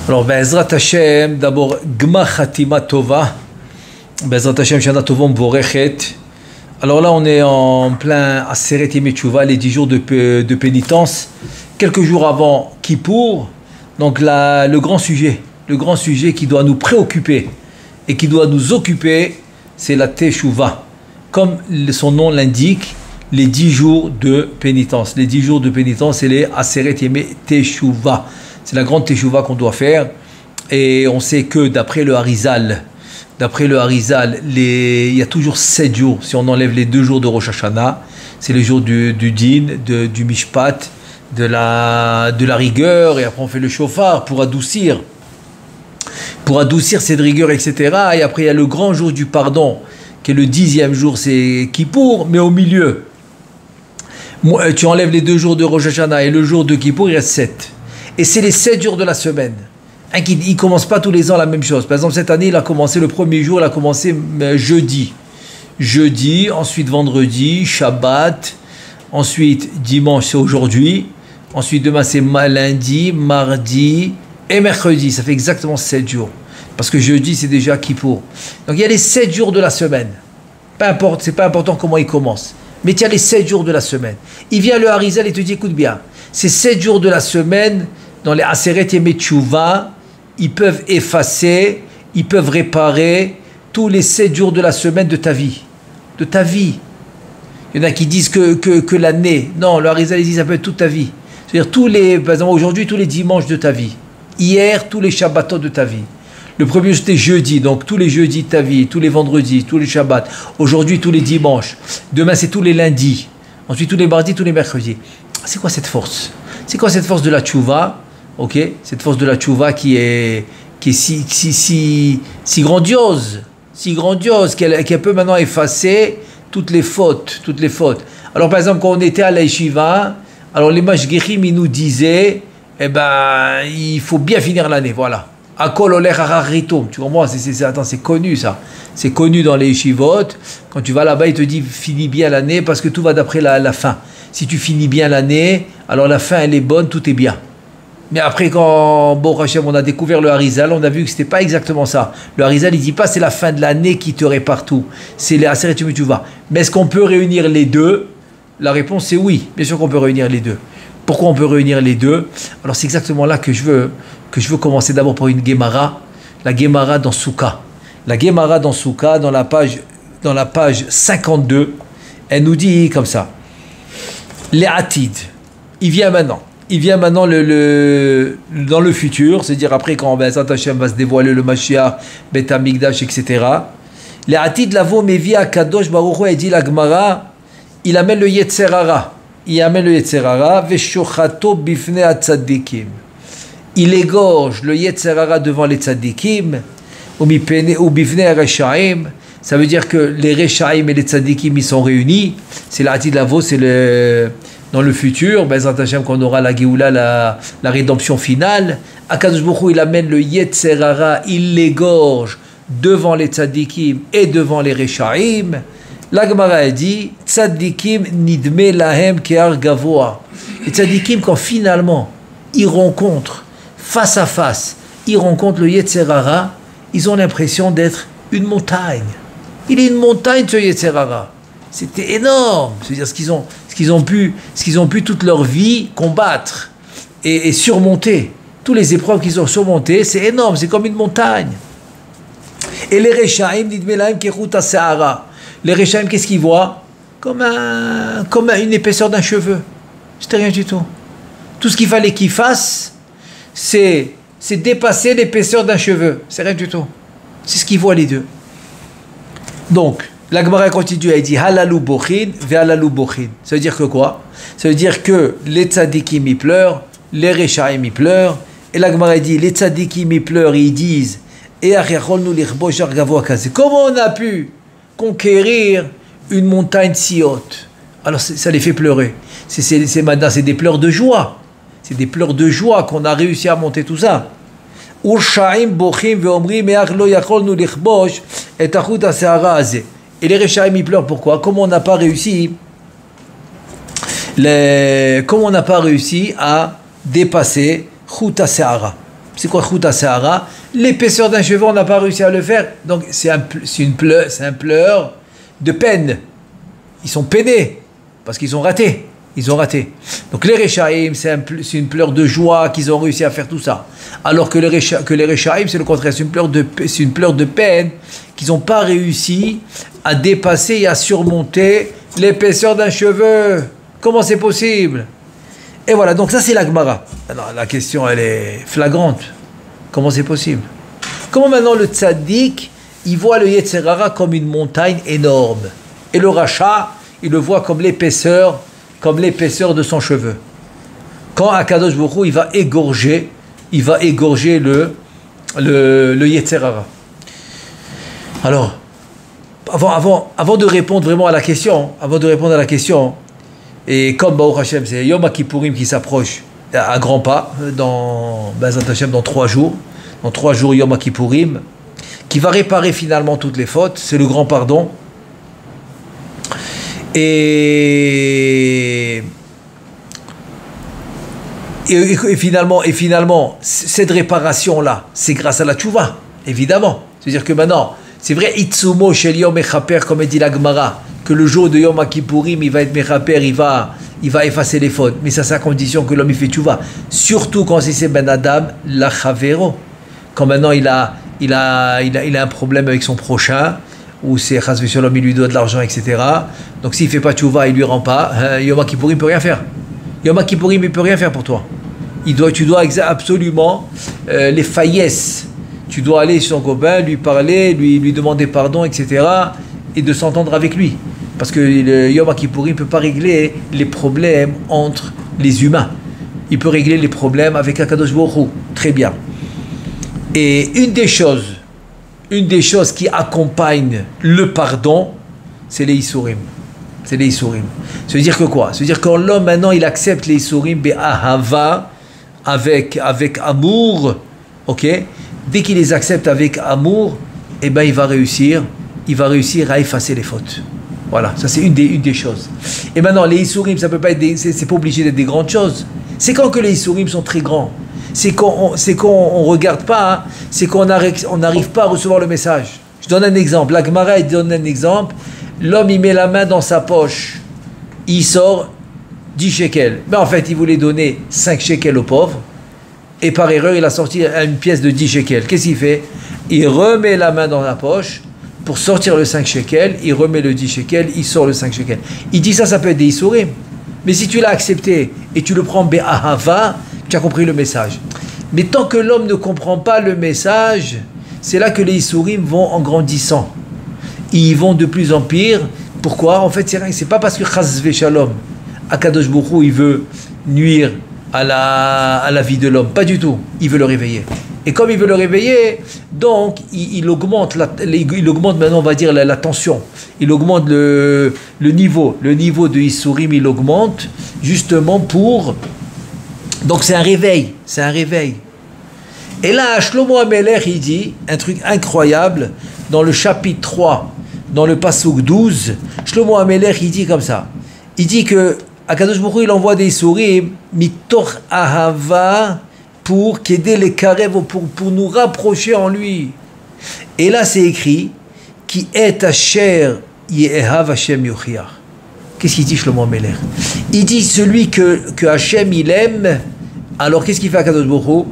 Alors, Be'ezrat Hashem, d'abord, Gmar Khatima Tova. Be'ezrat Hashem, Shana Tova Mvorechet. Alors là, on est en plein Aseret Yemei Teshuvah, les 10 jours de pénitence. Quelques jours avant Kippour. Donc là, le grand sujet qui doit nous préoccuper et qui doit nous occuper, c'est la Teshuvah. Comme son nom l'indique, les 10 jours de pénitence. Les 10 jours de pénitence, c'est les Aseret Yemei Teshuvah. C'est la grande Teshuvah qu'on doit faire. Et on sait que d'après le Harizal, il y a toujours 7 jours. Si on enlève les 2 jours de Rosh Hashanah, c'est les jours du Din, du Mishpat, de la rigueur. Et après on fait le shofar pour adoucir cette rigueur, etc. Et après il y a le grand jour du pardon, qui est le 10e jour, c'est Kippour. Mais au milieu, tu enlèves les 2 jours de Rosh Hashanah et le jour de Kippour, il reste 7. Et c'est les 7 jours de la semaine. Il ne commence pas tous les ans la même chose. Par exemple, cette année, il a commencé le premier jour, il a commencé jeudi. Jeudi, ensuite vendredi, Shabbat, ensuite dimanche, c'est aujourd'hui. Ensuite, demain, c'est lundi, mardi et mercredi. Ça fait exactement 7 jours. Parce que jeudi, c'est déjà Kippour. Donc, il y a les 7 jours de la semaine. Peu importe, c'est pas important comment il commence. Mais il y a les 7 jours de la semaine. Il vient le Harizal et te dit, écoute bien, ces 7 jours de la semaine, dans les Aseret Yemei Teshuvah, ils peuvent effacer, ils peuvent réparer tous les 7 jours de la semaine de ta vie. De ta vie. Il y en a qui disent que l'année. Non, le Harizal dit ça peut être toute ta vie. C'est-à-dire par exemple aujourd'hui, tous les dimanches de ta vie. Hier, tous les Shabbatot de ta vie. Le premier c'était jeudi, donc tous les jeudis de ta vie, tous les vendredis, tous les Shabbats. Aujourd'hui, tous les dimanches. Demain, c'est tous les lundis. Ensuite, tous les mardis, tous les mercredis. C'est quoi cette force? C'est quoi cette force de la tchouva? Ok, cette force de la tchouva qui est si grandiose, qu'elle peut maintenant effacer toutes les fautes. Alors par exemple, quand on était à la yeshiva, alors les mashgichim, ils nous disaient, il faut bien finir l'année, voilà. Akol oler hararitum, tu comprends? C'est connu ça. C'est connu dans les yeshivot. Quand tu vas là-bas, ils te disent finis bien l'année parce que tout va d'après la fin. Si tu finis bien l'année, alors la fin elle est bonne, tout est bien. Mais après, quand bon Hachem, on a découvert le Harizal, on a vu que c'était pas exactement ça. Le Harizal, il dit pas c'est la fin de l'année qui te répare tout. C'est les Aseret Yemei Teshuvah. Mais est-ce qu'on peut réunir les deux? La réponse c'est oui. Bien sûr qu'on peut réunir les deux. Pourquoi on peut réunir les deux? Alors c'est exactement là que je veux commencer d'abord par une Gemara. La Gemara dans Souka. La Gemara dans Souka, dans la page 52, elle nous dit comme ça. Les Atid, il vient maintenant dans le futur, c'est-à-dire après quand Be'ezrat Hashem va se dévoiler le Mashiach, Beth Amikdash, etc. Les Atid lavo mevi Akadosh Baruch Hu, et dit la Gemara, il amène le Yetzer Hara, veshochato bifnei atzadikim. Il égorge le Yetzer Hara devant les tzadikim, ou bifnei reshaim. Ça veut dire que les reshaim et les tzadikim ils sont réunis. C'est l'Atid lavo, c'est dans le futur, Be'ezrat Hashem, quand on aura la Géoula, la rédemption finale. Akadosh Baruch Hu, il amène le Yetzer Hara, il l'égorge devant les tzadikim et devant les reshaim. La Gemara dit tzadikim nidme lahem ke'ar gavoa. Les tzadikim, quand finalement ils rencontrent face à face, ils rencontrent le Yetzer Hara, ils ont l'impression d'être une montagne. Il est une montagne ce Yetzer Hara. C'était énorme. C'est-à-dire ce qu'ils ont pu toute leur vie combattre et surmonter. Toutes les épreuves qu'ils ont surmontées, c'est énorme, c'est comme une montagne. Et les Reshaim, nidme lahem kechut ha'se'ara. Les Reshaim, qu'est-ce qu'ils voient? Comme une épaisseur d'un cheveu. C'était rien du tout. Tout ce qu'il fallait qu'ils fassent, c'est dépasser l'épaisseur d'un cheveu. C'est rien du tout. C'est ce qu'ils voient les deux. Donc, la Gemara continue, elle dit halalu bochin ve'halalu bochin. Ça veut dire que quoi? Ça veut dire que les tzadikim y pleurent, les Reshaim y pleurent. Et la Gemara dit les tzadikim y pleurent, ils disent comment on a pu conquérir une montagne si haute? Alors ça les fait pleurer. C'est des pleurs de joie. C'est des pleurs de joie qu'on a réussi à monter tout ça. Et les Reshaim ils pleurent pourquoi? Comment on n'a pas réussi à dépasser Chut HaSe'ara. C'est quoi Chouta Sahara? L'épaisseur d'un cheveu, on n'a pas réussi à le faire. Donc c'est un pleur de peine. Ils sont peinés parce qu'ils ont raté. Ils ont raté. Donc les Rechaïm, c'est une pleure de joie qu'ils ont réussi à faire tout ça. Alors que les Rechaïm, c'est le contraire, c'est une pleure de peine qu'ils n'ont pas réussi à dépasser et à surmonter l'épaisseur d'un cheveu. Comment c'est possible? Et voilà, donc ça c'est la Gemara. Alors la question elle est flagrante. Comment c'est possible? Comment maintenant le tzaddik, il voit le Yetzer Hara comme une montagne énorme. Et le Racha, il le voit comme l'épaisseur de son cheveu. Quand Akadosh Baruch Hu, il va égorger le Yetzer Hara. Alors, avant de répondre vraiment à la question, et comme Baruch Hashem, c'est Yom Kippourim qui s'approche à grands pas, dans 3 jours. Dans 3 jours, Yom Kippourim, qui va réparer finalement toutes les fautes, c'est le grand pardon. Et finalement, cette réparation-là, c'est grâce à la tchouva, évidemment. C'est-à-dire que maintenant, c'est vrai, Itsumo Shel Yom Mechaper, comme dit la Gemara, que le jour de Yom Kippourim, il va être Mechaper, il va effacer les fautes. Mais ça, c'est à condition que l'homme il fait tchouva. Surtout quand c'est Ben Adam, la Chavero. Quand maintenant il a un problème avec son prochain, ou c'est Chas V'Shalom, il lui doit de l'argent, etc. Donc s'il ne fait pas tchouva, il ne lui rend pas, Yom Kippourim ne peut rien faire. Yom Kippourim, il ne peut rien faire pour toi. Tu dois absolument les faillesses. Tu dois aller chez son copain, lui parler, lui demander pardon, etc. Et de s'entendre avec lui. Parce que le Yom Kippourim ne peut pas régler les problèmes entre les humains. Il peut régler les problèmes avec Akadosh Baruch Hu. Très bien. Et une des choses qui accompagne le pardon, c'est les Issourim. C'est les Issourim. Ça veut dire que quoi? Ça veut dire que l'homme maintenant il accepte les Issourim be'ahava, avec amour, ok? Dès qu'il les accepte avec amour, eh ben il va réussir à effacer les fautes. Voilà, ça c'est une des choses. Et maintenant les Issourim, ça peut pas être c'est pas obligé d'être des grandes choses. C'est quand que les Issourim sont très grands. C'est qu'on regarde pas, hein, c'est qu'on n'arrive pas à recevoir le message. Je donne un exemple. La Gemara, elle donne un exemple. L'homme, il met la main dans sa poche. Il sort 10 shekels. Mais en fait, il voulait donner 5 shekels aux pauvres. Et par erreur, il a sorti une pièce de 10 shekels. Qu'est-ce qu'il fait? Il remet la main dans la poche pour sortir le 5 shekels. Il remet le 10 shekels. Il sort le 5 shekels. Il dit ça peut être des Issourim. Mais si tu l'as accepté et tu le prends be'ahava, tu as compris le message. Mais tant que l'homme ne comprend pas le message, c'est là que les Issourim vont en grandissant. Ils vont de plus en pire. Pourquoi? En fait, c'est pas parce que Chas V'Shalom, Akadosh Baruch Hu, il veut nuire à la vie de l'homme. Pas du tout. Il veut le réveiller. Et comme il veut le réveiller, donc il augmente maintenant, on va dire, la tension. Il augmente le niveau. Le niveau de Issourim, il augmente justement pour... Donc c'est un réveil. Et là, Shlomo HaMelech, il dit un truc incroyable dans le chapitre 3, dans le Pasuk 12. Shlomo HaMelech, il dit comme ça. Il dit que Akadosh Baruch Hu, il envoie des Issourim mitoch ahava pour qu'aider les karev, pour nous rapprocher en lui. Et là, c'est écrit qui est asher yehav Hashem yochiach. Qu'est-ce qu'il dit Shlomo HaMelech? Il dit celui que Hachem il aime, alors qu'est-ce qu'il fait à Kadosh Baruch Hu?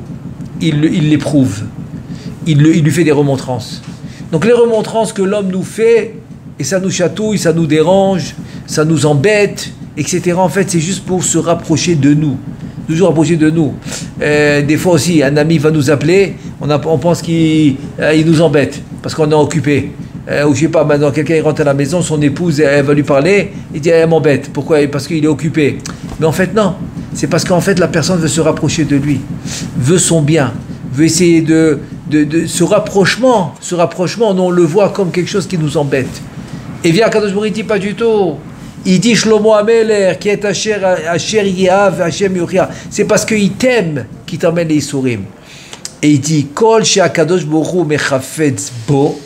Il l'éprouve. Il lui fait des remontrances. Donc les remontrances que l'homme nous fait, et ça nous chatouille, ça nous dérange, ça nous embête, etc. En fait, c'est juste pour se rapprocher de nous. Toujours rapprocher de nous. Des fois aussi, un ami va nous appeler, on pense qu'il nous embête, parce qu'on est occupé. Ou je sais pas, maintenant quelqu'un il rentre à la maison, son épouse elle va lui parler, il dit elle m'embête. Pourquoi? Parce qu'il est occupé. Mais en fait non, c'est parce qu'en fait la personne veut se rapprocher de lui, veut son bien, veut essayer de ce rapprochement, nous on le voit comme quelque chose qui nous embête. Et bien Kadosh Baruch Hu dit pas du tout. Il dit Shlomo HaMelech qui est Asher Yehav Hashem Yochiach. C'est parce qu'il t'aime qu'il t'emmène les Issourim. Et il dit Kol she'Akadosh Baruch Hu mechafetz bo,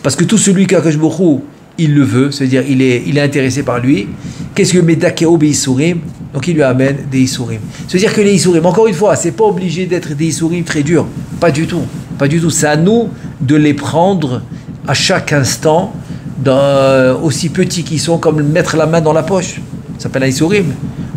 parce que tout celui qu'Akadosh Baruch Hu il le veut, c'est-à-dire il est intéressé par lui. Qu'est-ce que Medakeo Beisourim? Donc il lui amène des Isourim. C'est-à-dire que les Isourim, encore une fois, c'est pas obligé d'être des Isourim très durs. Pas du tout. Pas du tout. C'est à nous de les prendre à chaque instant, aussi petits qu'ils sont, comme mettre la main dans la poche. Ça s'appelle un Isourim.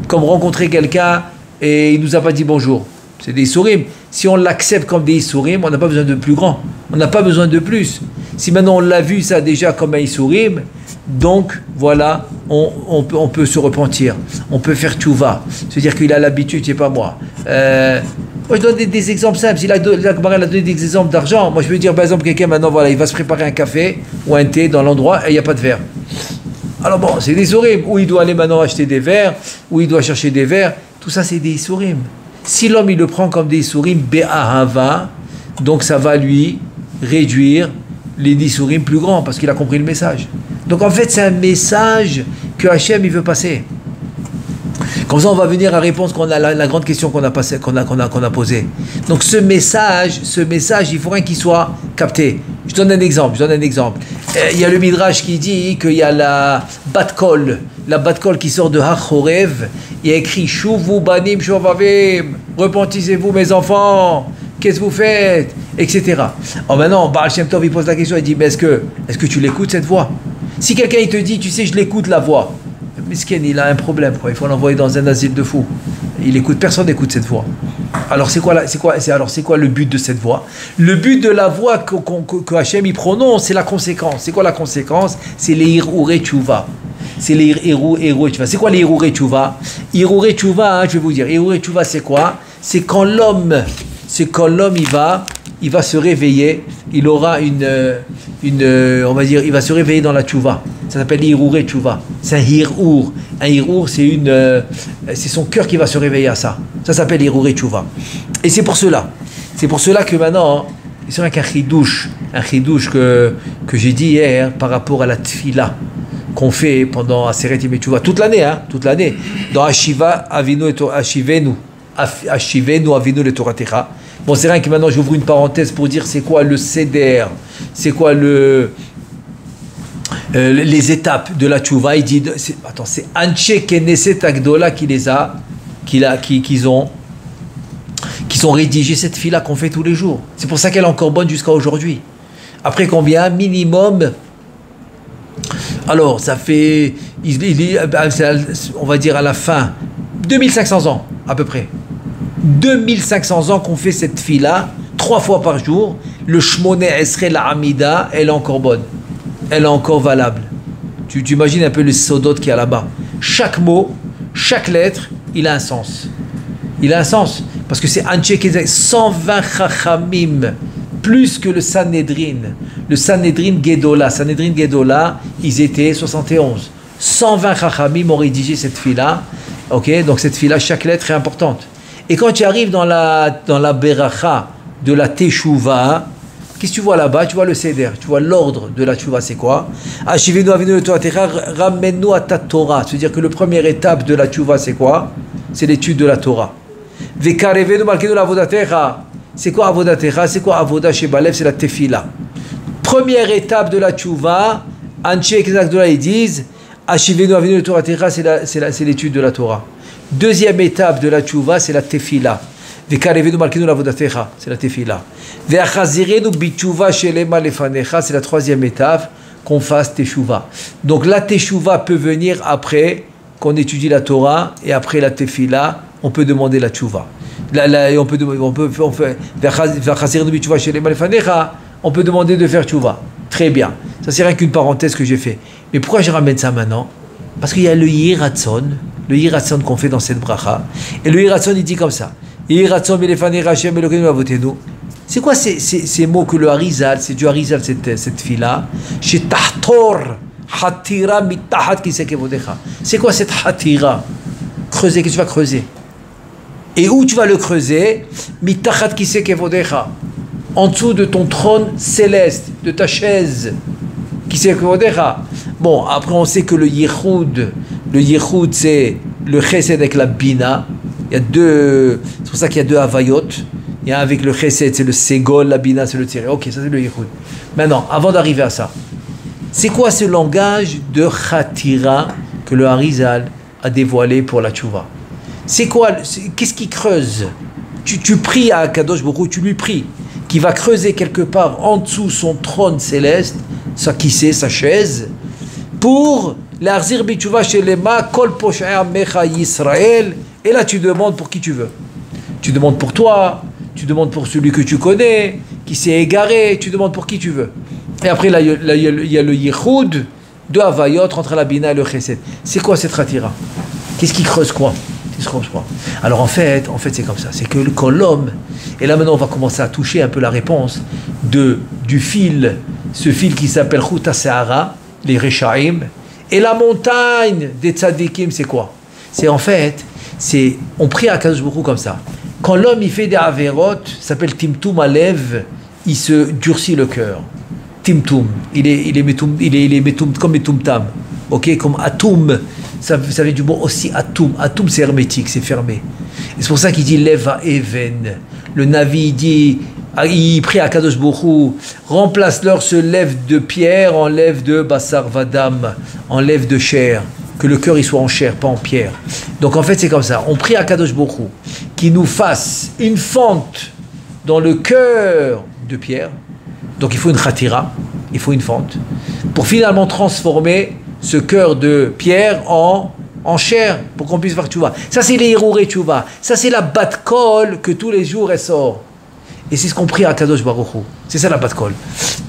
Comme rencontrer quelqu'un et il nous a pas dit bonjour. C'est des Isourim. Si on l'accepte comme des Isourim, on n'a pas besoin de plus grand. On n'a pas besoin de plus. Si maintenant on l'a vu ça déjà comme un Isourim, donc voilà, on peut se repentir. On peut faire tchouva. C'est-à-dire qu'il a l'habitude, c'est pas moi. Moi je donne des exemples simples. Si la Gemara a donné des exemples d'argent, moi je veux dire par exemple quelqu'un maintenant, voilà, il va se préparer un café ou un thé dans l'endroit et il n'y a pas de verre. Alors bon, c'est des Isourim. Ou il doit aller maintenant acheter des verres, ou il doit chercher des verres. Tout ça c'est des Isourim. Si l'homme il le prend comme des Isourim, Be'ahava, donc ça va lui réduire les Isourim plus grands parce qu'il a compris le message. Donc en fait c'est un message que Hachem il veut passer. Comme ça on va venir à répondre qu'on a la grande question qu'on a posée. Donc ce message il faudrait qu'il soit capté. Je donne un exemple. Il y a le Midrash qui dit qu'il y a la Bat-Kol qui sort de Hachorev. Il y a écrit Shuvu banim shovavim, repentissez-vous mes enfants, qu'est-ce que vous faites, etc. Alors maintenant, Baal Shem Tov il pose la question, il dit mais est-ce que tu l'écoutes cette voix? Si quelqu'un il te dit, tu sais, je l'écoute la voix, Miskin, il a un problème, quoi. Il faut l'envoyer dans un asile de fous. Personne n'écoute cette voix. Alors c'est quoi le but de cette voix? Le but de la voix que Hachem il prononce, c'est la conséquence. C'est quoi la conséquence? C'est les Hirurei Tchouva. C'est les Hirurei Tchouva. C'est quoi les Hirurei Tchouva? Hirurei Tchouva, je vais vous dire. Hirurei Tchouva, c'est quoi? C'est quand l'homme il va se réveiller, il aura on va dire, il va se réveiller dans la tchouva. Ça s'appelle Hirurei Tchouva. C'est un hirur. Un hirur, c'est son cœur qui va se réveiller à ça. Ça s'appelle Hirurei Tchouva. Et c'est pour cela que maintenant, c'est vrai qu'un chidouche que j'ai dit hier par rapport à la tfila qu'on fait pendant Aseret Yemei Tchouva, toute l'année, dans Ashiva Avinu et Ashivenu Avinu le Toratecha. Bon, c'est rien que maintenant j'ouvre une parenthèse pour dire c'est quoi le seder, c'est quoi les étapes de la tchouva. Il dit, c'est Anche Knesset Agdola qui ont rédigé cette fila qu'on fait tous les jours. C'est pour ça qu'elle est encore bonne jusqu'à aujourd'hui. Après combien? Minimum. Alors, ça fait, on va dire à la fin, 2500 ans à peu près. 2500 ans qu'on fait cette fila 3 fois par jour. Le Shmoné Esrei la Amida, elle est encore bonne, elle est encore valable. Tu imagines un peu le sodot qu'il y a là-bas. Chaque mot, chaque lettre, il a un sens. Parce que c'est 120 chachamim, plus que le Sanhedrin. Le Sanhedrin Gedola, ils étaient 71. 120 chachamim ont rédigé cette fila. Ok, donc cette fila, chaque lettre est importante. Et quand tu arrives dans la beracha de la teshuva, qu'est-ce que tu vois là-bas? Tu vois le seder, tu vois l'ordre de la teshuva, c'est quoi? Ashivenu avinu letoratecha, ramenu atat Torah. C'est-à-dire que la première étape de la teshuva, c'est quoi? C'est l'étude de la Torah. Vekarevenu malkenu l'avodatecha. C'est quoi avodatecha? C'est quoi avoda chez Balev? C'est la tefila. Première étape de la teshuva, Anche Knakdola, ils disent Ashivenu avinu letoratecha, c'est l'étude de la Torah. Deuxième étape de la tchouva, c'est la tefila. Vekarevenu malkenu l'avodatecha, c'est la tefila. Veachazirenu bitchouva shelema lefanecha, c'est la troisième étape, qu'on fasse teshuva. Donc la teshuva peut venir après qu'on étudie la Torah, et après la tefila, on peut demander la tchouva. On peut demander de faire tchouva. Très bien. Ça c'est rien qu'une parenthèse que j'ai fait. Mais pourquoi je ramène ça maintenant? Parce qu'il y a le Yiratzon qu'on fait dans cette bracha. Et le Yiratzon, il dit comme ça. C'est quoi ces mots que le Harizal, c'est du Harizal cette fila? C'est quoi cette hatira? Creuser, qu'est-ce que tu vas creuser? Et où tu vas le creuser? En dessous de ton trône céleste, de ta chaise. Bon, après on sait que le yichud c'est le chesed avec la bina. Il y a deux, c'est pour ça qu'il y a deux havayot. Il y a un avec le chesed, c'est le segol, la bina c'est le tiré. Ok, ça c'est le yichud. Maintenant, avant d'arriver à ça, c'est quoi ce langage de khatira que que le Harizal a dévoilé pour la tchouva. C'est quoi? Qu'est-ce qui creuse? Tu pries à Kadosh Baruch Hu, tu lui pries, qui va creuser quelque part en dessous son trône céleste, sa kissé, sa chaise, pour l'Arzir Bitchouva chez les Ma, Kol Posha'a Mecha Yisraël, et là tu demandes pour qui tu veux. Tu demandes pour toi, tu demandes pour celui que tu connais, qui s'est égaré, tu demandes pour qui tu veux. Et après, là, il y a le Yichud de Havayot entre la Bina et le Chesed. C'est quoi cette ratira? Qu'est-ce qui creuse quoi? Alors en fait c'est comme ça. C'est que quand l'homme, et là maintenant on va commencer à toucher un peu la réponse du fil, ce fil qui s'appelle Chouta Se'ara, les Rechaim, et la montagne des Tzadikim, c'est quoi? C'est en fait, on prie à Kadosh Baruch Hu comme ça. Quand l'homme il fait des Averot, ça s'appelle Timtum Alev, il se durcit le cœur. Timtum, il est metum, comme Metumtam, ok, comme Atum, ça vient du mot aussi Atum. Atum c'est hermétique, c'est fermé. Et c'est pour ça qu'il dit Leva Even. Le Navi il prie à Kadosh Baruch Hu, remplace-leur ce lève de pierre en lève de Basar Vadam, en lève de chair, que le cœur il soit en chair, pas en pierre. Donc en fait c'est comme ça, on prie à Kadosh Baruch Hu qui nous fasse une fente dans le cœur de pierre. Donc il faut une khatira, il faut une fente, pour finalement transformer ce cœur de pierre en chair, pour qu'on puisse voir tchouva. Ça c'est les Hirouré tchouva, ça c'est la bat kol que tous les jours elle sort. Et c'est ce qu'on prie à Kadosh Baruch Hu. C'est ça la bat kol.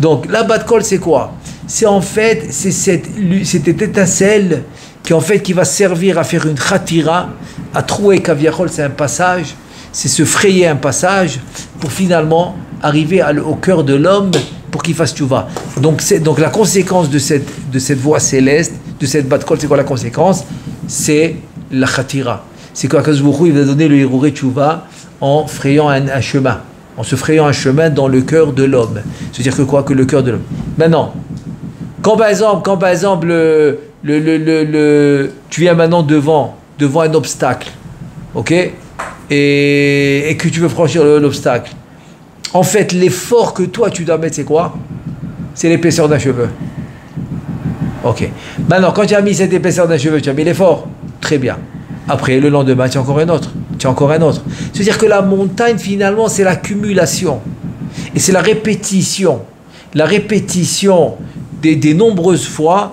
Donc la bat kol c'est quoi? C'est en fait, c'est cette étincelle qui va servir à faire une khatira, à trouer kaviachol, c'est un passage, c'est se frayer un passage pour finalement arriver au cœur de l'homme pour qu'il fasse tchouva. Donc la conséquence de cette voie céleste, de cette bat kol, c'est quoi la conséquence? C'est la khatira. C'est quoi Kadosh Baruch Hu, il va donner le Hirouré tchouva en frayant un chemin, en se frayant un chemin dans le cœur de l'homme. C'est-à-dire que quoi? Que le cœur de l'homme. Maintenant, quand par exemple tu viens maintenant devant un obstacle, ok, et que tu veux franchir l'obstacle, en fait l'effort que toi tu dois mettre c'est quoi? C'est l'épaisseur d'un cheveu. Ok. Maintenant quand tu as mis cette épaisseur d'un cheveu, tu as mis l'effort, très bien. Après le lendemain tu as encore un autre. C'est-à-dire que la montagne finalement c'est l'accumulation et c'est la répétition des nombreuses fois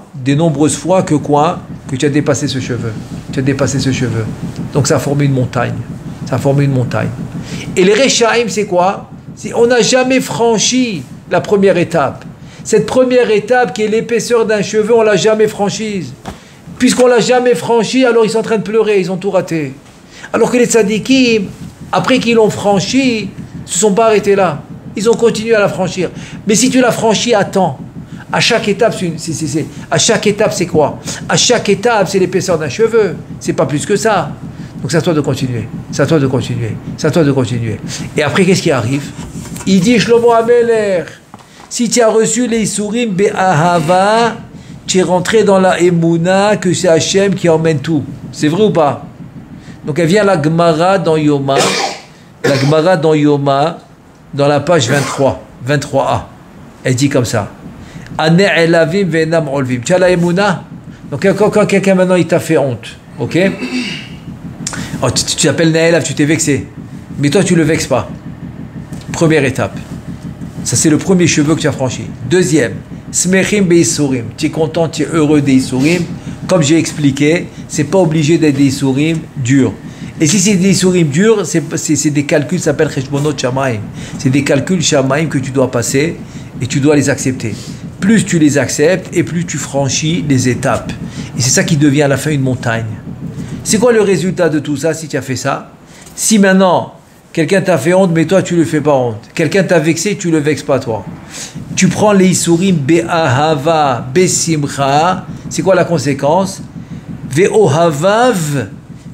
que quoi? Que tu as dépassé ce cheveu. Donc ça a formé une montagne. Et les Rechaim, c'est quoi? On n'a jamais franchi la première étape. Cette première étape qui est l'épaisseur d'un cheveu, on ne l'a jamais franchise. Puisqu'on ne l'a jamais franchie, alors ils sont en train de pleurer, ils ont tout raté. Alors que les tzadikim, après qu'ils l'ont franchi, ne se sont pas arrêtés là. Ils ont continué à la franchir. Mais si tu l'as franchie à temps, à chaque étape, c'est quoi? À chaque étape, c'est l'épaisseur d'un cheveu. C'est pas plus que ça. Donc c'est à toi de continuer. Et après, qu'est-ce qui arrive? Il dit Shlomo Ameler, si tu as reçu les Isurim Be'ahava, tu es rentré dans la Emouna, que c'est Hachem qui emmène tout. C'est vrai ou pas? Donc elle vient la Gemara dans Yoma, dans la page 23a. Elle dit comme ça. Ane elavim ve'enam olvim. Tu as la Emouna? Donc quand quelqu'un maintenant il t'a fait honte, ok? Oh, tu t'appelles Naëlav, tu t'es vexé. Mais toi tu le vexes pas. Première étape. Ça c'est le premier cheveu que tu as franchi. Deuxième, Smechim be'isurim. Tu es content, tu es heureux des isurim. Comme j'ai expliqué, c'est pas obligé d'être des isurim durs. Et si c'est des isurim durs, c'est des calculs, ça s'appelle cheshbonot shamaim. C'est des calculs shamaim que tu dois passer et tu dois les accepter. Plus tu les acceptes et plus tu franchis les étapes. Et c'est ça qui devient à la fin une montagne. C'est quoi le résultat de tout ça si tu as fait ça? Si maintenant quelqu'un t'a fait honte, mais toi tu le fais pas honte. Quelqu'un t'a vexé, tu le vexes pas toi. Tu prends les isurim be'ahava, be'simcha. C'est quoi la conséquence? Ve'ohavav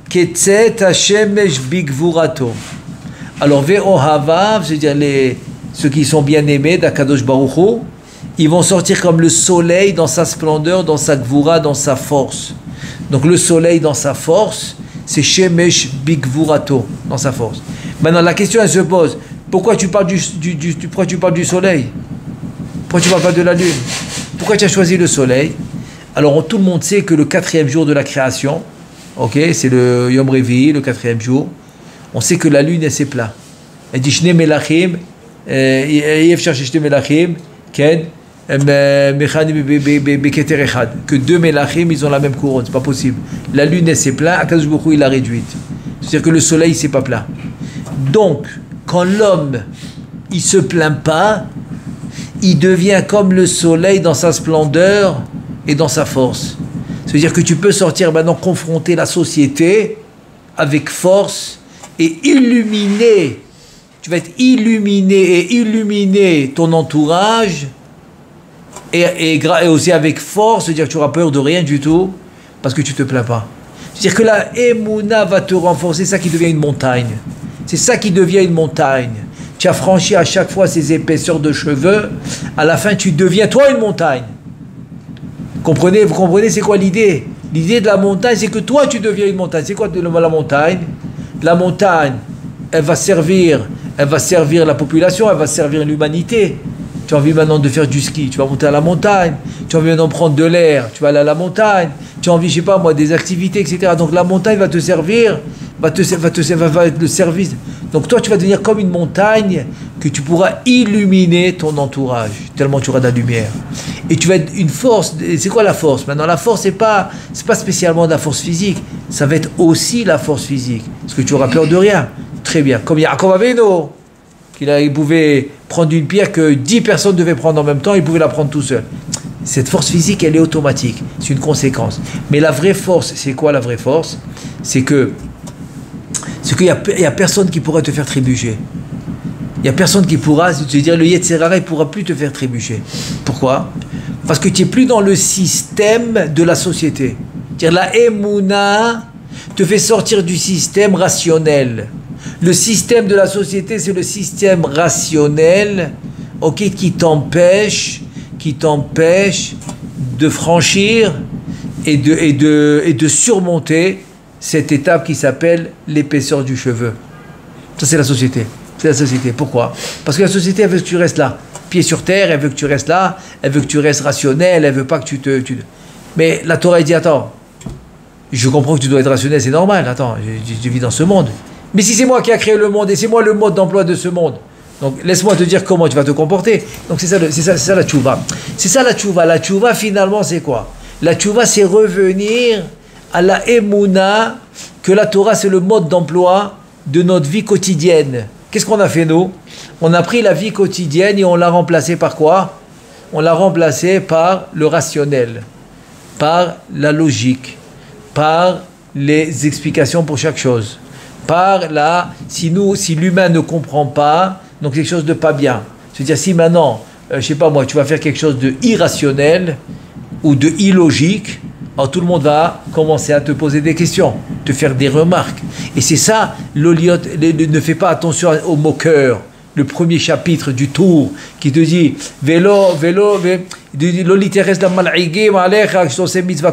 ketzet hashemesh bigvurato. Alors ve'ohavav, c'est-à-dire ceux qui sont bien aimés d'Akadosh Baruch Hu, ils vont sortir comme le soleil dans sa splendeur, dans sa gvura, dans sa force. Donc le soleil dans sa force, c'est shemesh bigvurato, dans sa force. Maintenant la question elle se pose, pourquoi tu parles du soleil? Pourquoi tu ne parles pas de la lune? Pourquoi tu as choisi le soleil? Alors tout le monde sait que le 4e jour de la création, ok, c'est le Yom Revi, le 4e jour, on sait que la lune elle s'est plate. Elle dit Shne Melachim, Yefshar Shne Melachim, Ken, que 2 Melachim ils ont la même couronne, c'est pas possible. La lune elle s'est plate, Akadosh Baruch Hu il l'a réduite. C'est-à-dire que le soleil c'est pas plat. Donc quand l'homme il se plaint pas, il devient comme le soleil dans sa splendeur et dans sa force. C'est-à-dire que tu peux sortir maintenant confronter la société avec force et illuminer. Tu vas être illuminé et illuminer ton entourage et aussi avec force, c'est-à-dire que tu n'auras peur de rien du tout parce que tu ne te plains pas. C'est-à-dire que la Emouna va te renforcer, c'est ça qui devient une montagne. C'est ça qui devient une montagne. Tu as franchi à chaque fois ces épaisseurs de cheveux, à la fin tu deviens toi une montagne. Vous comprenez c'est quoi l'idée? L'idée de la montagne, c'est que toi tu deviens une montagne. C'est quoi la montagne? La montagne, elle va servir la population, elle va servir l'humanité. Tu as envie maintenant de faire du ski, tu vas monter à la montagne. Tu as envie maintenant de prendre de l'air, tu vas aller à la montagne. Tu as envie, je sais pas moi, des activités, etc. Donc la montagne va te servir, va être le service. Donc toi tu vas devenir comme une montagne que tu pourras illuminer ton entourage, tellement tu auras de la lumière. Et tu vas être une force. C'est quoi la force? Maintenant la force c'est pas spécialement de la force physique, ça va être aussi la force physique. Parce que tu auras peur de rien. Très bien. Comme Yaakov Avinu, il pouvait prendre une pierre que 10 personnes devaient prendre en même temps, il pouvait la prendre tout seul. Cette force physique, elle est automatique, c'est une conséquence. Mais la vraie force, c'est quoi la vraie force? C'est qu'il n'y a personne qui pourra te faire trébucher. Il n'y a personne qui pourra te dire, le Yetzer Hara, il ne pourra plus te faire trébucher. Pourquoi? Parce que tu n'es plus dans le système de la société. C'est-à-dire la Emouna te fait sortir du système rationnel. Le système de la société, c'est le système rationnel, okay, qui t'empêche de franchir et de surmonter cette étape qui s'appelle l'épaisseur du cheveu. Ça, c'est la société. C'est la société. Pourquoi? Parce que la société, elle veut que tu restes là, pied sur terre, elle veut que tu restes là, elle veut que tu restes rationnel, elle veut pas que tu te... Mais la Torah, elle dit, attends, je comprends que tu dois être rationnel, c'est normal, attends, je vis dans ce monde. Mais si c'est moi qui a créé le monde et c'est moi le mode d'emploi de ce monde, donc laisse-moi te dire comment tu vas te comporter. Donc c'est ça la tchouva. C'est ça la tchouva. La tchouva finalement c'est quoi? La tchouva c'est revenir à la Emouna que la Torah c'est le mode d'emploi de notre vie quotidienne. Qu'est-ce qu'on a fait nous? On a pris la vie quotidienne et on l'a remplacée par quoi? On l'a remplacée par le rationnel, par la logique, par les explications pour chaque chose. Par là, si l'humain ne comprend pas, donc quelque chose de pas bien. C'est-à-dire si maintenant, je sais pas moi, tu vas faire quelque chose de irrationnel ou de illogique, alors tout le monde va commencer à te poser des questions, te faire des remarques. Et c'est ça, l'oliot, ne fais pas attention au moqueur. Le premier chapitre du tour qui te dit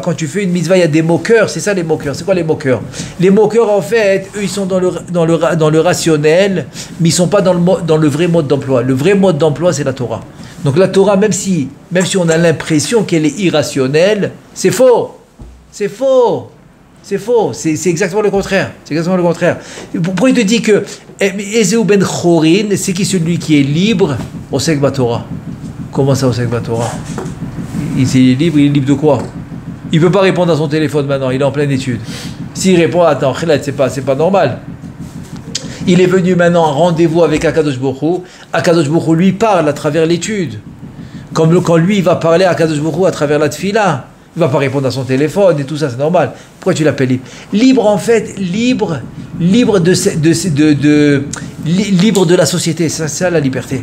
quand tu fais une mitzvah, il y a des moqueurs. C'est ça les moqueurs. C'est quoi les moqueurs? Les moqueurs en fait, eux ils sont dans le rationnel, mais ils sont pas dans le vrai mode d'emploi. Le vrai mode d'emploi c'est la Torah. Donc la Torah, même si on a l'impression qu'elle est irrationnelle, c'est faux. C'est faux. C'est faux, c'est exactement le contraire. C'est exactement le contraire. Pourquoi il te dit que Ezeu ben Chorin, c'est qui celui qui est libre au Osek Batorah? Comment ça, Osek Batorah? Il est libre de quoi? Il ne peut pas répondre à son téléphone maintenant, il est en pleine étude. S'il répond, attends, c'est pas normal. Il est venu maintenant en rendez-vous avec Akadosh Baruch Hu. Akadosh Baruch Hu lui parle à travers l'étude. Comme quand lui il va parler à Akadosh Baruch Hu à travers la tfila. Il ne va pas répondre à son téléphone et tout ça, c'est normal. Pourquoi tu l'appelles libre? Libre en fait, libre de la société, c'est ça la liberté.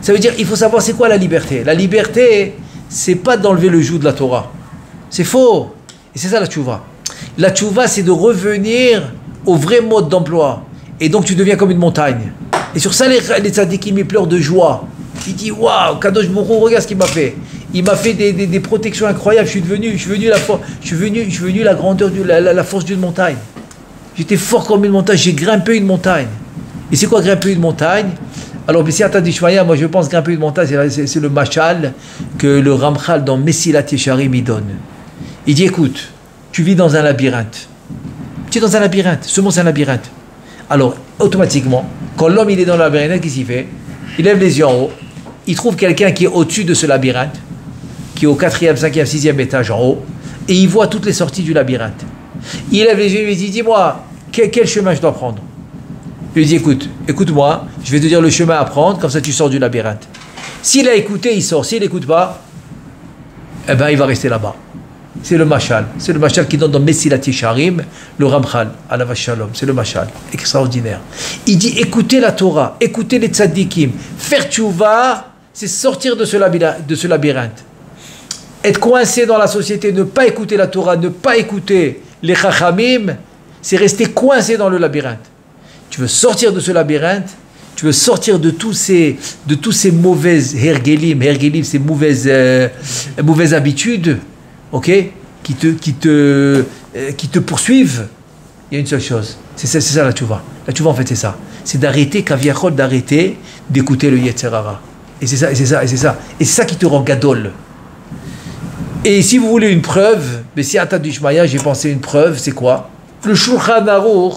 Ça veut dire, il faut savoir c'est quoi la liberté. La liberté, c'est pas d'enlever le joug de la Torah. C'est faux. Et c'est ça la tchouva. La tchouva, c'est de revenir au vrai mode d'emploi. Et donc tu deviens comme une montagne. Et sur ça, les tzadikim, ils pleurent de joie. Ils disent, waouh, Kadosh Baruch Hu, regarde ce qu'il m'a fait. Il m'a fait des protections incroyables. Je suis venu la grandeur, la force d'une montagne. J'étais fort comme une montagne. J'ai grimpé une montagne. Et c'est quoi grimper une montagne? Alors, Bessiata Dishmaya, moi je pense grimper une montagne, c'est le machal que le Ramchal dans Messilat Yesharim il donne. Il dit, écoute, tu vis dans un labyrinthe. Tu es dans un labyrinthe, ce monde c'est un labyrinthe. Alors, automatiquement, quand l'homme il est dans le labyrinthe, qu'est-ce qu'il fait? Il lève les yeux en haut, il trouve quelqu'un qui est au-dessus de ce labyrinthe, qui est au 4e, 5e, 6e étage en haut, et il voit toutes les sorties du labyrinthe. Il lève les yeux et lui dit, dis-moi, quel chemin je dois prendre? Il lui dit, écoute-moi, je vais te dire le chemin à prendre, comme ça tu sors du labyrinthe. S'il a écouté, il sort. S'il n'écoute pas, eh ben il va rester là-bas. C'est le mashal. C'est le mashal qui donne dans Mesilat Yesharim, le Ramchal, Alav Shalom. C'est le mashal. Extraordinaire. Il dit, écoutez la Torah, écoutez les tzaddikim. Faire tchouva, c'est sortir de ce labyrinthe. Être coincé dans la société, ne pas écouter la Torah, ne pas écouter les chachamim, c'est rester coincé dans le labyrinthe. Tu veux sortir de ce labyrinthe, tu veux sortir de tous ces mauvaises hergelim, ces mauvaises habitudes, ok, qui te poursuivent. Il y a une seule chose, c'est ça la tchouva. La tchouva en fait c'est ça, c'est d'arrêter d'arrêter d'écouter le Yetzer Hara. Et c'est ça qui te rend gadol. Et si vous voulez une preuve, mais si Atad Ishmaïa, j'ai pensé une preuve, c'est quoi? Le Shulchan Aruch,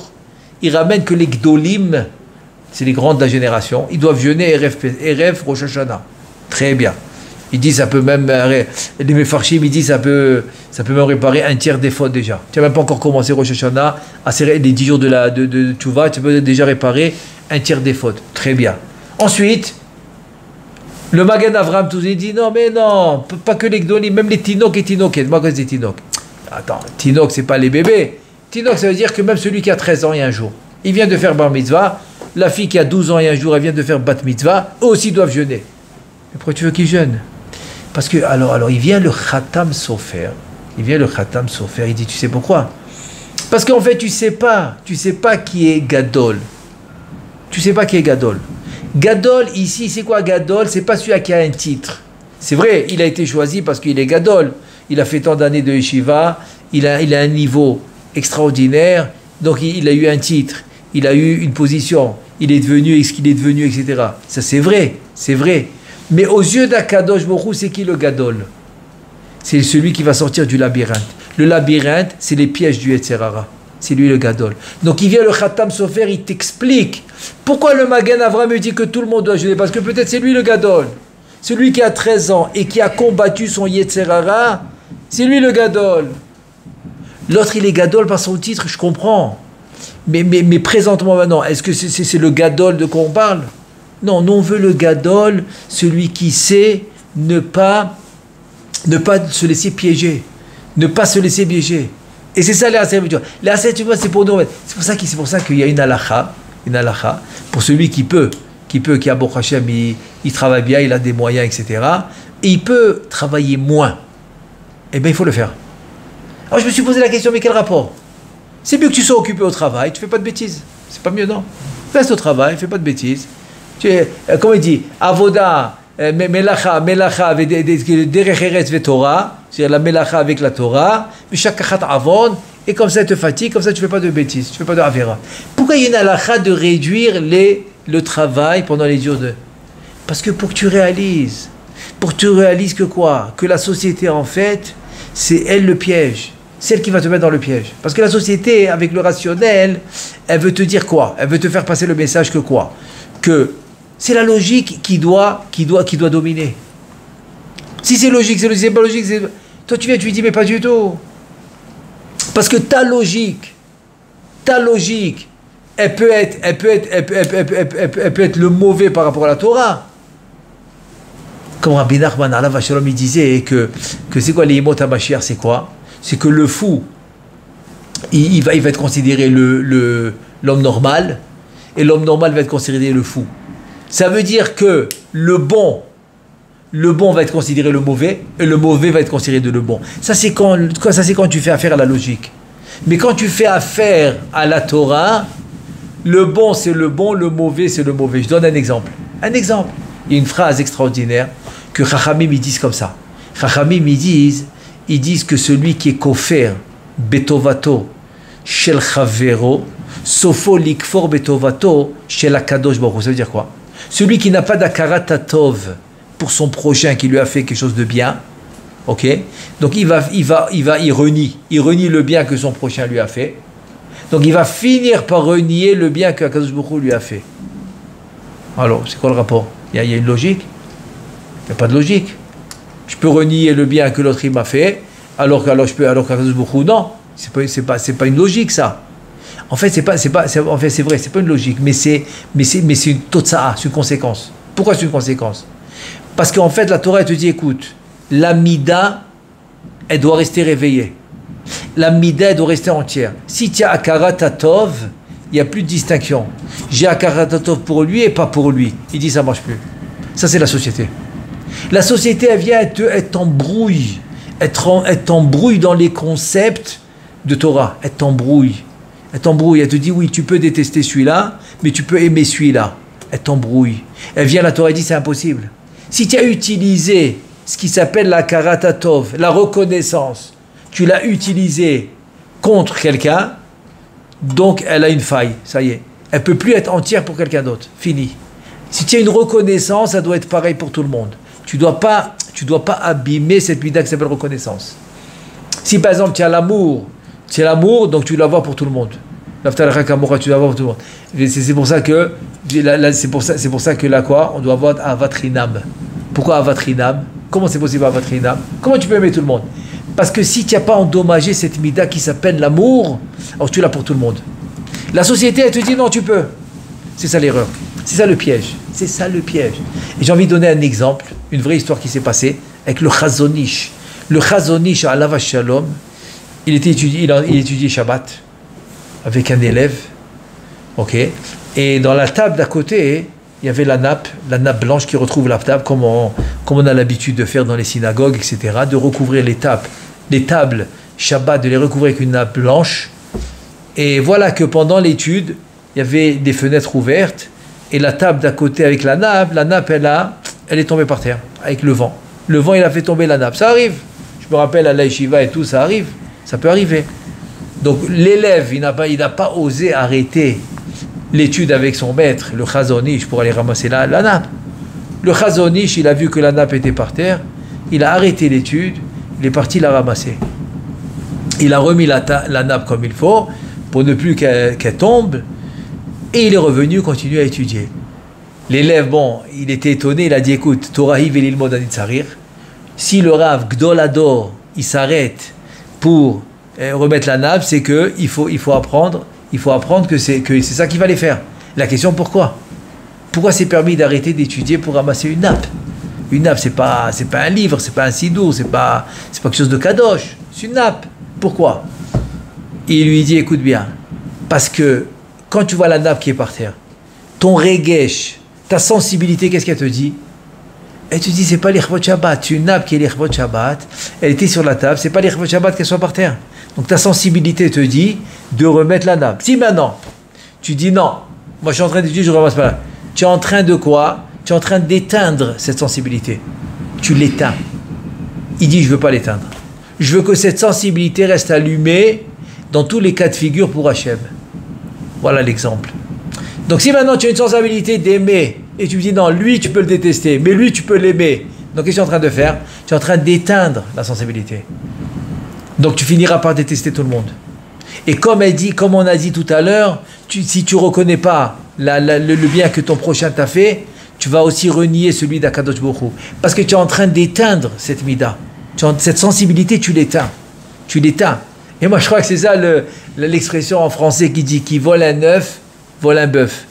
il ramène que les Gdolim, c'est les grands de la génération, ils doivent jeûner Erev Rosh Hashanah. Très bien. Il dit ça peut même, les Mefarshim, il dit ça peut même réparer un tiers des fautes déjà. Tu n'as même pas encore commencé Rosh Hashanah, les 10 jours de Tchouva, tu peux déjà réparer un tiers des fautes. Très bien. Ensuite, le Magen Avraham tout dit non, mais non, pas que les Gdolim, même les Tinok et Tinoket. Moi, qu'est-ce que c'est Tinok? Attends, Tinok, c'est pas les bébés. Tinok, ça veut dire que même celui qui a 13 ans et un jour, il vient de faire Bar Mitzvah, la fille qui a 12 ans et un jour, elle vient de faire Bat Mitzvah, eux aussi doivent jeûner. Mais pourquoi tu veux qu'ils jeûnent? Parce que, alors, il vient le Khatam Sofer, il dit, tu sais pourquoi? Parce qu'en fait, tu sais pas qui est Gadol. Tu sais pas qui est Gadol. Gadol, ici, c'est quoi Gadol? C'est pas celui qui a un titre. C'est vrai, il a été choisi parce qu'il est Gadol. Il a fait tant d'années de Yeshiva, il a un niveau extraordinaire, donc il a eu un titre, il a eu une position, il est devenu ce qu'il est devenu, etc. Ça c'est vrai. Mais aux yeux d'Akadosh Baruch Hu, c'est qui le Gadol? C'est celui qui va sortir du labyrinthe. Le labyrinthe, c'est les pièges du Yetzer Hara. C'est lui le Gadol. Donc il vient le Khatam Sofer, il t'explique pourquoi le Magen Avraham me dit que tout le monde doit jeûner. Parce que peut-être c'est lui le Gadol. Celui qui a 13 ans et qui a combattu son Yetzer Hara, c'est lui le Gadol. L'autre il est Gadol par son titre, je comprends. Mais présentement maintenant, est-ce que c'est le Gadol de quoi on parle? Non, nous on veut le Gadol, celui qui sait ne pas se laisser piéger. Ne pas se laisser piéger. Et c'est ça les Aseret. Les Aseret, c'est pour nous. C'est pour ça qu'il y a une halakha, pour celui qui a Baruch Hashem, il travaille bien, il a des moyens, etc. Et il peut travailler moins. Eh bien, il faut le faire. Alors je me suis posé la question, mais quel rapport? C'est mieux que tu sois occupé au travail, tu fais pas de bêtises. C'est pas mieux, non? Reste au travail, fais pas de bêtises. Comment il dit? Avoda, melacha, derech eretz veTorah, c'est-à-dire la melacha avec la Torah, v'shakachat avon, et comme ça, elle te fatigue, comme ça, tu fais pas de bêtises, tu fais pas de avera. Pourquoi il y a une halakha de réduire le travail pendant les jours de... Parce que pour que tu réalises que quoi? Que la société, en fait, c'est elle le piège. C'est elle qui va te mettre dans le piège. Parce que la société, avec le rationnel, elle veut te dire quoi? Elle veut te faire passer le message que quoi? Que c'est la logique qui doit dominer. Si c'est logique, c'est pas logique. Toi, tu lui dis, mais pas du tout. Parce que ta logique, elle peut être le mauvais par rapport à la Torah. Comme Rabbi Nachman Alav Shalom, il disait que c'est quoi les Yemot HaMashiach, c'est quoi? C'est que le fou, il va être considéré l'homme normal, et l'homme normal va être considéré le fou. Ça veut dire que le bon va être considéré le mauvais, et le mauvais va être considéré le bon. Ça c'est quand tu fais affaire à la logique. Mais quand tu fais affaire à la Torah, le bon c'est le bon, le mauvais c'est le mauvais. Je donne un exemple. Il y a une phrase extraordinaire que Chachamim ils disent comme ça. Chachamim ils disent que celui qui est kofer betovato shel chavero sofo likfor betovato shel akadosh baruch hu. Ça veut dire quoi? Celui qui n'a pas d'akarat tov pour son prochain qui lui a fait quelque chose de bien, Ok? Donc il renie le bien que son prochain lui a fait. Donc il va finir par renier le bien que Akadosh Baruch Hu lui a fait. Alors, c'est quoi le rapport? Il y a une logique? Il n'y a pas de logique. Je peux renier le bien que l'autre il m'a fait, alors qu'Akadosh Baruch Hu, non. C'est pas une logique, ça. En fait, c'est vrai, c'est pas une logique, mais c'est une totsa'a, c'est une conséquence. Pourquoi c'est une conséquence? Parce qu'en fait, la Torah, elle te dit, écoute, la mida, elle doit rester réveillée. La mida, elle doit rester entière. Si tu as Akarat Tatov, il n'y a plus de distinction. J'ai Akarat Tatov pour lui et pas pour lui. Il dit, ça ne marche plus. Ça, c'est la société. La société, elle vient, elle t'embrouille. Elle t'embrouille dans les concepts de Torah. Elle t'embrouille. Elle te dit, oui, tu peux détester celui-là, mais tu peux aimer celui-là. Elle t'embrouille. Elle vient, la Torah, elle dit, c'est impossible. Si tu as utilisé ce qui s'appelle la karatatov, la reconnaissance, tu l'as utilisé contre quelqu'un, donc elle a une faille, ça y est. Elle ne peut plus être entière pour quelqu'un d'autre. Fini. Si tu as une reconnaissance, ça doit être pareil pour tout le monde. Tu ne dois pas abîmer cette mida qui s'appelle reconnaissance. Si par exemple tu as l'amour, donc tu dois l'avoir pour tout le monde. Tu dois l'avoir pour tout le monde. C'est pour ça que là quoi, on doit avoir avatrinam. Pourquoi avatrinam? Comment c'est possible avatrinam? Comment tu peux aimer tout le monde? Parce que si tu n'as pas endommagé cette mida qui s'appelle l'amour, alors tu l'as pour tout le monde. La société, elle te dit non, tu peux. C'est ça l'erreur. C'est ça le piège. C'est ça le piège. Et j'ai envie de donner un exemple, une vraie histoire qui s'est passée avec le Chazon Ish. Le Chazon Ish à Alav Shalom, il étudiait Shabbat avec un élève. Ok. Et dans la table d'à côté, il y avait la nappe blanche qui retrouve la table, comme on a l'habitude de faire dans les synagogues, etc., de recouvrir les tables Shabbat, de les recouvrir avec une nappe blanche. Et voilà que pendant l'étude, il y avait des fenêtres ouvertes, et la table d'à côté avec la nappe, elle est tombée par terre, avec le vent. Le vent, il a fait tomber la nappe. Ça arrive. Je me rappelle à la yeshiva et tout, ça arrive. Ça peut arriver. Donc l'élève, il n'a pas osé arrêter l'étude avec son maître, le Chazon Ish, pour aller ramasser la nappe. Le Chazon Ish, il a vu que la nappe était par terre, il a arrêté l'étude, il est parti la ramasser. Il a remis la nappe comme il faut, pour ne plus qu'elle tombe, et il est revenu continuer à étudier. L'élève, il était étonné, il a dit, écoute, Torahi velilmod anitzarir, si le Rav Gdol Ador, il s'arrête pour remettre la nappe, c'est qu'il faut apprendre que c'est ça qu'il fallait faire. La question, pourquoi? Pourquoi c'est permis d'arrêter d'étudier pour ramasser une nappe? Une nappe, c'est pas un livre, c'est pas un sidour, c'est pas quelque chose de kadosh, c'est une nappe. Pourquoi? Il lui dit, écoute bien, parce que quand tu vois la nappe qui est par terre, ton regesh, ta sensibilité, qu'est-ce qu'elle te dit? Elle te dit, c'est pas l'Irvot Shabbat, c'est une nappe qui est l'Irvot Shabbat, elle était sur la table, c'est pas l'Irvot Shabbat qu'elle soit par terre. Donc ta sensibilité te dit de remettre la nappe. Si maintenant, tu dis non, moi je suis en train d'étudier, je ne ramasse pas là. Tu es en train de quoi? Tu es en train d'éteindre cette sensibilité. Tu l'éteins. Il dit, je ne veux pas l'éteindre. Je veux que cette sensibilité reste allumée dans tous les cas de figure pour Hachem. Voilà l'exemple. Donc si maintenant tu as une sensibilité d'aimer, et tu me dis non, lui tu peux le détester, mais lui tu peux l'aimer. Donc qu'est-ce que tu es en train de faire? Tu es en train d'éteindre la sensibilité. Donc tu finiras par détester tout le monde. Et comme on a dit tout à l'heure, si tu ne reconnais pas le bien que ton prochain t'a fait, tu vas aussi renier celui d'Akadosh Baruch Hu. Parce que tu es en train d'éteindre cette mida. Cette sensibilité, tu l'éteins. Tu l'éteins. Et moi je crois que c'est ça l'expression en français qui dit qui vole un œuf, vole un bœuf.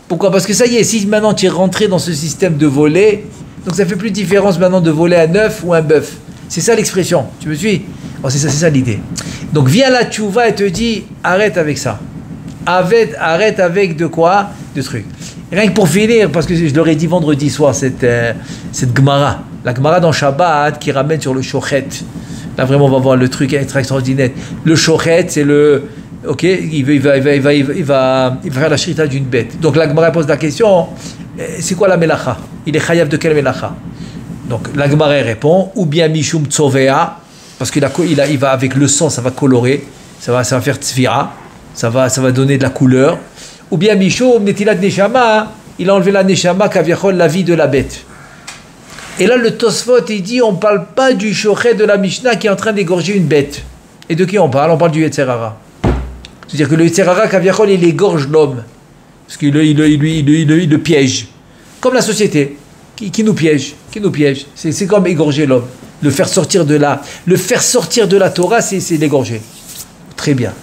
Pourquoi? Parce que ça y est, si maintenant tu es rentré dans ce système de voler, donc ça fait plus de différence maintenant de voler un œuf ou un bœuf. C'est ça l'expression. Tu me suis? Oh, c'est ça l'idée. Donc vient la tchouva et te dit arrête avec ça. Arrête avec de quoi? De trucs. Rien que pour finir, parce que je leur ai dit vendredi soir, cette Gemara. La Gemara dans Shabbat qui ramène sur le shochet. Là vraiment on va voir le truc extraordinaire. Le shochet, c'est le... Ok, il va faire la shrita d'une bête. Donc la Gemara pose la question, c'est quoi la melacha? Il est chayav de quelle melacha? Donc la Gemara répond, ou bien mishum tzovea, parce qu'il va avec le sang, ça va colorer, ça va faire tzvira, ça va donner de la couleur. Ou bien mishum netilat neshama, il a enlevé la neshama kaviachol, la vie de la bête. Et là, le Tosfot, il dit, on ne parle pas du shochet de la Mishnah qui est en train d'égorger une bête. Et de qui on parle? On parle du Yetzer Hara. C'est-à-dire que le Yetzer Hara, Kaviachol, il égorge l'homme. Parce qu'il le piège. Comme la société, qui nous piège. C'est comme égorger l'homme. Le faire sortir de la Torah, c'est l'égorger. Très bien.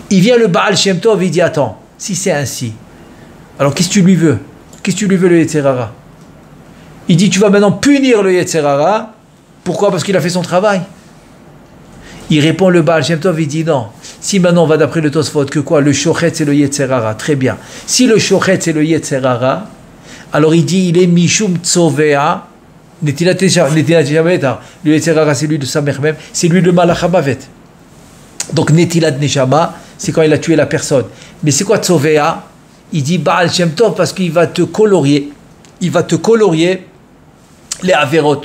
Il vient le Baal Shem Tov, il dit, attends, si c'est ainsi, alors qu'est-ce que tu lui veux? Qu'est-ce que tu lui veux, le Yetzer Hara? Il dit, tu vas maintenant punir le Yetzer Hara. Pourquoi? Parce qu'il a fait son travail. Il répond, le Baal Shem Tov, il dit, non. Si maintenant on va d'après le Tosfot, que quoi? Le Shochet, c'est le Yetzer Hara. Très bien. Si le Shochet, c'est le Yetzer Hara, alors il dit, il est Mishum Tzovea, Netilat Neshama. Le Yetzer Hara, c'est lui de Samer même, c'est lui de Malach HaMavet. Donc Netilat Neshama, c'est quand il a tué la personne. Mais c'est quoi Tzovea? Il dit Baal Shem Tov parce qu'il va te colorier. Il va te colorier les Averot.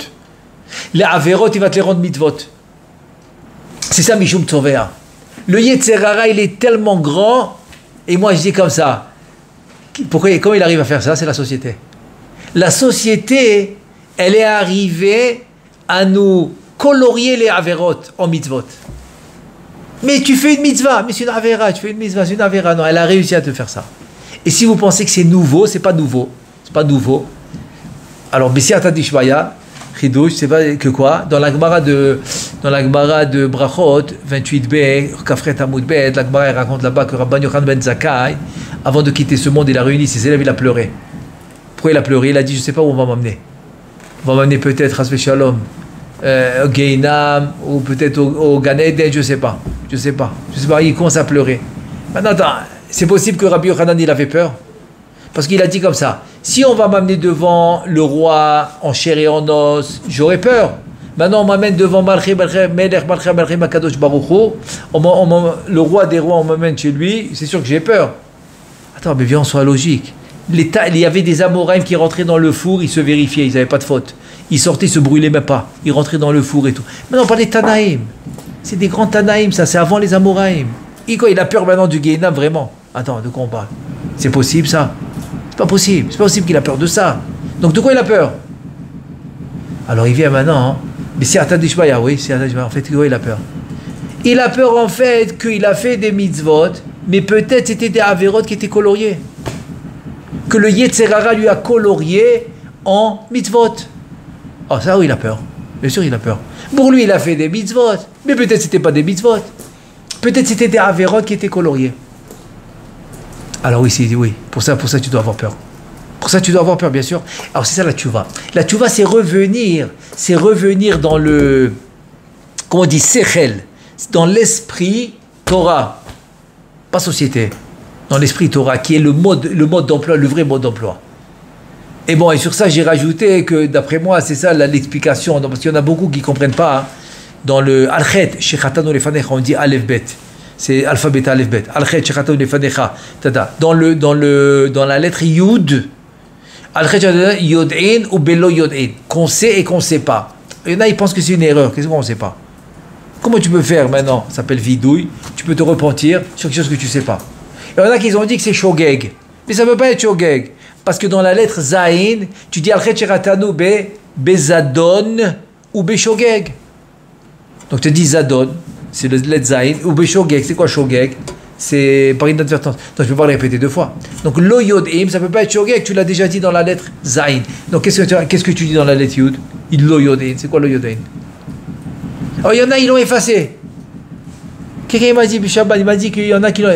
Les Averot, il va te les rendre mitzvot. C'est ça Mishum Tzovea. Le Yetzer Hara, il est tellement grand, et moi je dis comme ça. Pourquoi, comment il arrive à faire ça? C'est la société. La société, elle est arrivée à nous colorier les Averot en mitzvot. Mais tu fais une mitzvah, mais c'est une Avera, tu fais une mitzvah, c'est une Avera. Non, elle a réussi à te faire ça. Et si vous pensez que c'est nouveau, c'est pas nouveau. C'est pas nouveau. Alors, Bessiata Dishmaya, Chidouche, c'est pas que quoi? Dans la Gemara de Brachot, 28b, Kafret Hamoud Bet, la Gemara raconte là-bas que Rabban Yochanan ben Zakkai, avant de quitter ce monde, il a réuni ses élèves, il a pleuré. Pourquoi il a pleuré? Il a dit, je ne sais pas où on va m'amener. On va m'amener peut-être à Hasbe Shalom, au Geinam, ou peut-être au Gan Eden, je ne sais pas. Je sais pas. Il commence à pleurer. Maintenant, attends, c'est possible que Rabbi Yochanan, il avait peur? Parce qu'il a dit comme ça, si on va m'amener devant le roi en chair et en os, j'aurais peur. Maintenant, on m'amène devant Makadosh Baruch Hu, le roi des rois, on m'amène chez lui, c'est sûr que j'ai peur. Attends, mais viens, on soit logique. Il y avait des Amoraïm qui rentraient dans le four, ils se vérifiaient, ils n'avaient pas de faute. Ils sortaient, ils se brûlaient même pas. Ils rentraient dans le four et tout. Maintenant, on parle des Tanaïm. C'est des grands Tanaïm, ça, c'est avant les Amoraïm. Il a peur maintenant du Guénam, vraiment. Attends, de quoi on parle? C'est possible, ça? C'est pas possible. C'est pas possible qu'il a peur de ça. Donc, de quoi il a peur? Alors, il vient maintenant, hein. Mais c'est Atadishbaya, oui, c'est Atadishbaya. En fait, de quoi il a peur? Il a peur, en fait, qu'il a fait des mitzvot, mais peut-être c'était des avérotes qui étaient coloriés. Que le Yetzer Hara lui a colorié en mitzvot. Oh, ça, oui, il a peur. Bien sûr, il a peur. Pour lui, il a fait des mitzvot, mais peut-être c'était pas des mitzvot. Peut-être c'était des avérotes qui étaient coloriés. Alors oui, oui. Pour ça, tu dois avoir peur. Pour ça, tu dois avoir peur, bien sûr. Alors c'est ça la tchouva. La tchouva, c'est revenir dans le, comment on dit, sechel, dans l'esprit Torah, pas société, dans l'esprit Torah, qui est le mode d'emploi, le vrai mode d'emploi. Et bon, et sur ça, j'ai rajouté que, d'après moi, c'est ça l'explication, parce qu'il y en a beaucoup qui ne comprennent pas. Hein. Dans le Al-Chet, Shechatanu Lefanecha, on dit Aleph Bet. C'est alphabet Aleph Bet. Al-Chet, Shechatanu Lefanecha. Dans la lettre Yud, Al-Chet, Yod'in ou Belo Yod'in. Qu'on sait et qu'on ne sait pas. Il y en a, ils pensent que c'est une erreur. Qu'est-ce qu'on ne sait pas? Comment tu peux faire maintenant? Ça s'appelle vidouille. Tu peux te repentir sur quelque chose que tu ne sais pas. Il y en a qui ont dit que c'est Shogeg. Mais ça ne peut pas être Shogeg. Parce que dans la lettre Zayin, tu dis Al-Chet Sheratanu Bezadon ou Beshogeg. Donc tu dis Zadon, c'est le lettre Zayin, ou Beshogeg. C'est quoi Shogeg? C'est par inadvertance. Donc je ne peux pas le répéter deux fois. Donc Lo Yod Im, ça ne peut pas être Shogeg, tu l'as déjà dit dans la lettre Zayin. Donc qu'est-ce que tu dis dans la lettre Yud? Lo Yod Im. C'est quoi Lo Yod Im? Alors il y en a, ils l'ont effacé. Quelqu'un m'a dit, Bishaban, il m'a dit qu'il y en a qui l'ont.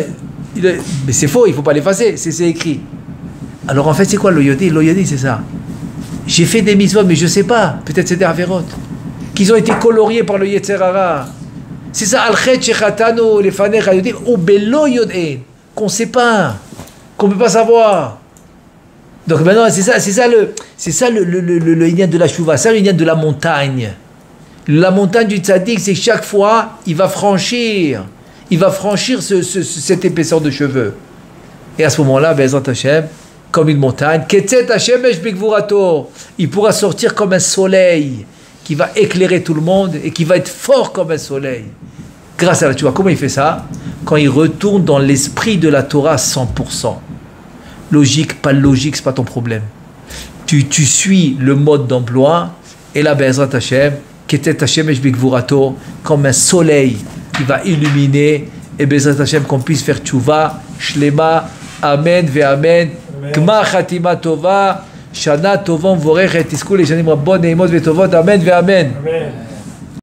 Mais c'est faux, il ne faut pas l'effacer, c'est écrit. Alors en fait, c'est quoi l'oyodi? L'oyodi, c'est ça. J'ai fait des mitzvot, mais je ne sais pas. Peut-être c'est des avérotes. Qu'ils ont été coloriés par le Yetzer Hara. C'est ça, Al-Chet Shechatanu Lefanecha Yodim, ou Belo Yod'in. Qu'on ne sait pas. Qu'on ne peut pas savoir. Donc maintenant, c'est ça le lien de la chouva. C'est le lien de la montagne. La montagne du tzaddik, c'est chaque fois, il va franchir cette épaisseur de cheveux. Et à ce moment-là, Be'ezrat Hashem, comme une montagne, Ketzet Hashemesh Bigvurato, il pourra sortir comme un soleil qui va éclairer tout le monde et qui va être fort comme un soleil. Grâce à la Tchouva. Comment il fait ça? Quand il retourne dans l'esprit de la Torah à 100%. Logique, pas logique, c'est pas ton problème. Tu suis le mode d'emploi Et là, Be'ezrat Hashem, Ketet Hashemesh Bigvurato, comme un soleil qui va illuminer, et Be'ezrat Hashem, qu'on puisse faire tchouva, shlema, amen, ve'amen, gmar chatima tova, shana tovom vorechet, tiskul, et janim rabbon, neimot ve'tovot, amen, ve'amen.